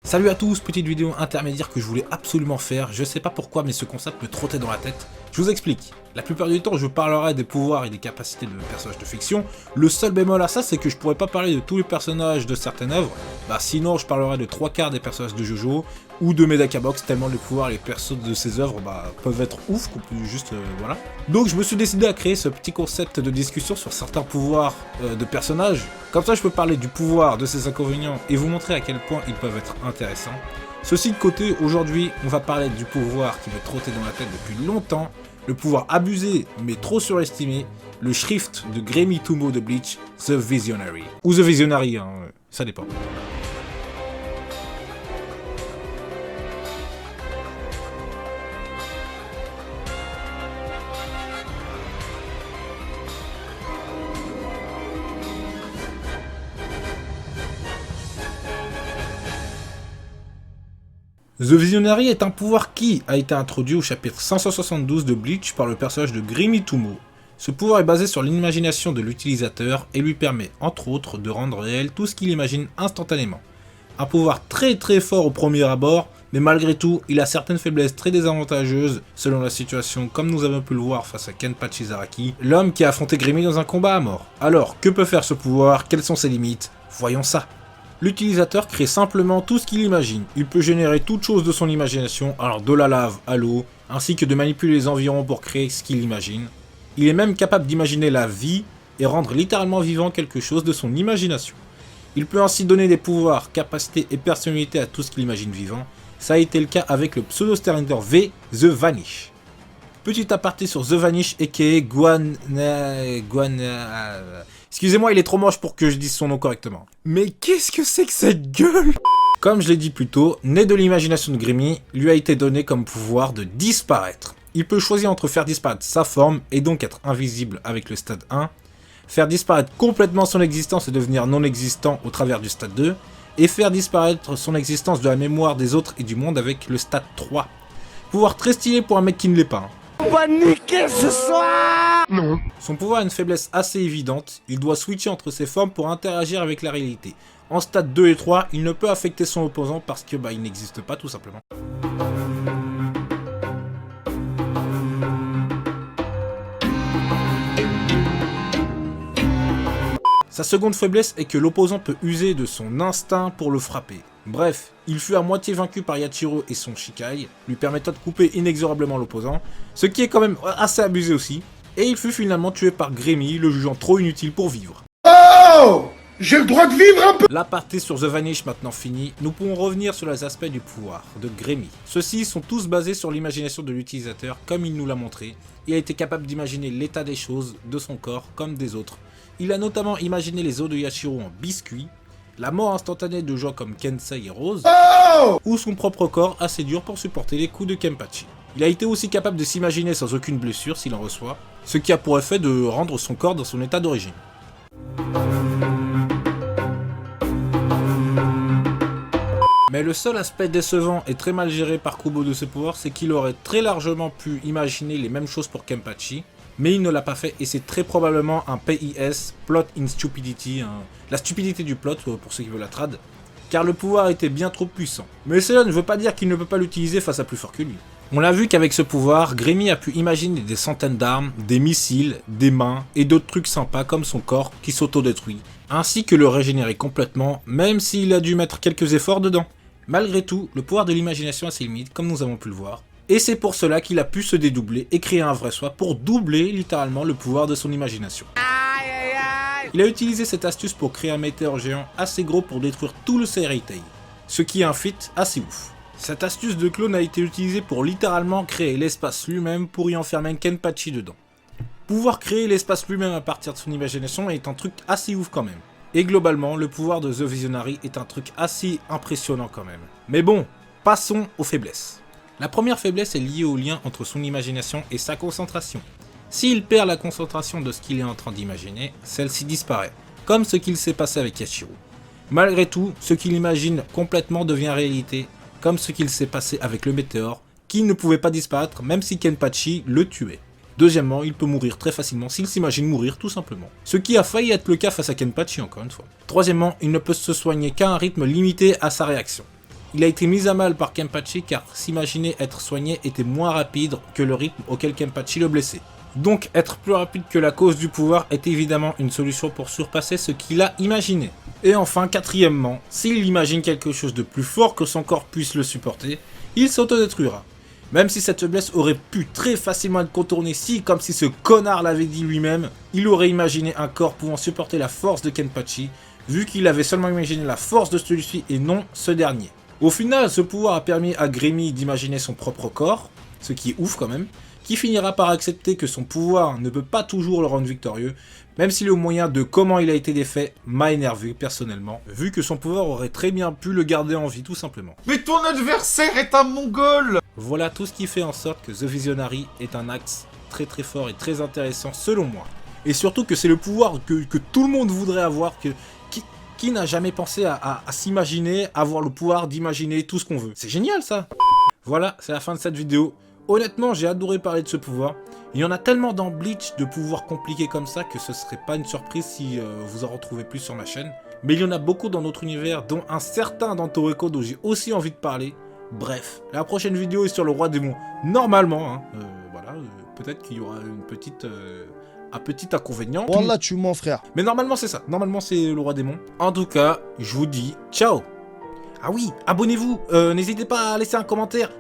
Salut à tous, petite vidéo intermédiaire que je voulais absolument faire, je sais pas pourquoi mais ce concept me trottait dans la tête. Je vous explique, la plupart du temps je parlerai des pouvoirs et des capacités de personnages de fiction, le seul bémol à ça c'est que je pourrais pas parler de tous les personnages de certaines œuvres, sinon je parlerai de 3/4 des personnages de JoJo ou de Medakabox tellement les pouvoirs et les persos de ces œuvres peuvent être ouf, qu'on peut juste voilà. Donc je me suis décidé à créer ce petit concept de discussion sur certains pouvoirs de personnages, comme ça je peux parler du pouvoir, de ses inconvénients et vous montrer à quel point ils peuvent être intéressants. Ceci de côté, aujourd'hui on va parler du pouvoir qui me trottait dans la tête depuis longtemps, le pouvoir abusé mais trop surestimé, le Shrift de Gremi Tumo de Bleach, The Visionary. Ou The Visionary, hein, ça dépend. The Visionary est un pouvoir qui a été introduit au chapitre 572 de Bleach par le personnage de Gremi Tumo. Ce pouvoir est basé sur l'imagination de l'utilisateur et lui permet, entre autres, de rendre réel tout ce qu'il imagine instantanément. Un pouvoir très fort au premier abord, mais malgré tout, il a certaines faiblesses très désavantageuses selon la situation, comme nous avons pu le voir face à Kenpachi Zaraki, l'homme qui a affronté Gremi dans un combat à mort. Alors, que peut faire ce pouvoir? Quelles sont ses limites? Voyons ça. L'utilisateur crée simplement tout ce qu'il imagine. Il peut générer toute chose de son imagination, alors de la lave à l'eau, ainsi que de manipuler les environs pour créer ce qu'il imagine. Il est même capable d'imaginer la vie et rendre littéralement vivant quelque chose de son imagination. Il peut ainsi donner des pouvoirs, capacités et personnalités à tout ce qu'il imagine vivant. Ça a été le cas avec le pseudo-Sterlinger V, The Vanish. Petit aparté sur The Vanish aka Excusez-moi, il est trop moche pour que je dise son nom correctement. Mais qu'est-ce que c'est que cette gueule? Comme je l'ai dit plus tôt, né de l'imagination de Gremi, lui a été donné comme pouvoir de disparaître. Il peut choisir entre faire disparaître sa forme et donc être invisible avec le stade 1, faire disparaître complètement son existence et devenir non existant au travers du stade 2, et faire disparaître son existence de la mémoire des autres et du monde avec le stade 3. Pouvoir très stylé pour un mec qui ne l'est pas. On va niquer ce soir! Non. Son pouvoir a une faiblesse assez évidente, il doit switcher entre ses formes pour interagir avec la réalité. En stade 2 et 3, il ne peut affecter son opposant parce que il n'existe pas tout simplement. Sa seconde faiblesse est que l'opposant peut user de son instinct pour le frapper. Bref, il fut à moitié vaincu par Yachiro et son Shikai, lui permettant de couper inexorablement l'opposant, ce qui est quand même assez abusé aussi, et il fut finalement tué par Gremi, le jugeant trop inutile pour vivre. Oh! J'ai le droit de vivre un peu! L'aparté sur The Vanish maintenant fini, nous pouvons revenir sur les aspects du pouvoir de Gremi. Ceux-ci sont tous basés sur l'imagination de l'utilisateur, comme il nous l'a montré. Il a été capable d'imaginer l'état des choses, de son corps, comme des autres. Il a notamment imaginé les os de Yashiro en biscuits, la mort instantanée de gens comme Kensei et Rose, ou son propre corps assez dur pour supporter les coups de Kenpachi. Il a été aussi capable de s'imaginer sans aucune blessure s'il en reçoit, ce qui a pour effet de rendre son corps dans son état d'origine. Mais le seul aspect décevant et très mal géré par Kubo de ses pouvoirs, c'est qu'il aurait très largement pu imaginer les mêmes choses pour Kenpachi, mais il ne l'a pas fait et c'est très probablement un PIS, Plot in Stupidity, la stupidité du plot pour ceux qui veulent la trad, car le pouvoir était bien trop puissant. Mais cela ne veut pas dire qu'il ne peut pas l'utiliser face à plus fort que lui. On l'a vu qu'avec ce pouvoir, Gremi a pu imaginer des centaines d'armes, des missiles, des mains et d'autres trucs sympas comme son corps qui s'autodétruit, ainsi que le régénérer complètement, même s'il a dû mettre quelques efforts dedans. Malgré tout, le pouvoir de l'imagination a ses limites, comme nous avons pu le voir, et c'est pour cela qu'il a pu se dédoubler et créer un vrai soi pour doubler littéralement le pouvoir de son imagination. Il a utilisé cette astuce pour créer un météore géant assez gros pour détruire tout le Seireitei, ce qui est un feat assez ouf. Cette astuce de clone a été utilisée pour littéralement créer l'espace lui-même pour y enfermer Kenpachi dedans. Pouvoir créer l'espace lui-même à partir de son imagination est un truc assez ouf quand même. Et globalement, le pouvoir de The Visionary est un truc assez impressionnant quand même. Mais bon, passons aux faiblesses. La première faiblesse est liée au lien entre son imagination et sa concentration. S'il perd la concentration de ce qu'il est en train d'imaginer, celle-ci disparaît, comme ce qu'il s'est passé avec Yashiro. Malgré tout, ce qu'il imagine complètement devient réalité, comme ce qu'il s'est passé avec le météore, qui ne pouvait pas disparaître même si Kenpachi le tuait. Deuxièmement, il peut mourir très facilement s'il s'imagine mourir tout simplement. Ce qui a failli être le cas face à Kenpachi encore une fois. Troisièmement, il ne peut se soigner qu'à un rythme limité à sa réaction. Il a été mis à mal par Kenpachi car s'imaginer être soigné était moins rapide que le rythme auquel Kenpachi le blessait. Donc être plus rapide que la cause du pouvoir est évidemment une solution pour surpasser ce qu'il a imaginé. Et enfin, quatrièmement, s'il imagine quelque chose de plus fort que son corps puisse le supporter, il s'autodétruira. Même si cette faiblesse aurait pu très facilement être contournée si, comme si ce connard l'avait dit lui-même, il aurait imaginé un corps pouvant supporter la force de Kenpachi, vu qu'il avait seulement imaginé la force de celui-ci et non ce dernier. Au final, ce pouvoir a permis à Grémy d'imaginer son propre corps, ce qui est ouf quand même, qui finira par accepter que son pouvoir ne peut pas toujours le rendre victorieux, même si le moyen de comment il a été défait m'a énervé personnellement, vu que son pouvoir aurait très bien pu le garder en vie tout simplement. Mais ton adversaire est un mongol! Voilà tout ce qui fait en sorte que The Visionary est un axe très fort et très intéressant selon moi. Et surtout que c'est le pouvoir que tout le monde voudrait avoir, qui n'a jamais pensé à s'imaginer, avoir le pouvoir d'imaginer tout ce qu'on veut. C'est génial ça! Voilà, c'est la fin de cette vidéo. Honnêtement, j'ai adoré parler de ce pouvoir. Il y en a tellement dans Bleach de pouvoirs compliqués comme ça que ce serait pas une surprise si vous en retrouvez plus sur ma chaîne. Mais il y en a beaucoup dans notre univers, dont un certain dans Toreko dont j'ai aussi envie de parler. Bref, la prochaine vidéo est sur le roi démon. Normalement, hein, voilà, peut-être qu'il y aura un petit inconvénient. Wallah, tu mens, frère. Mais normalement c'est ça, normalement c'est le roi démon. En tout cas, je vous dis ciao. Ah oui, abonnez-vous, n'hésitez pas à laisser un commentaire.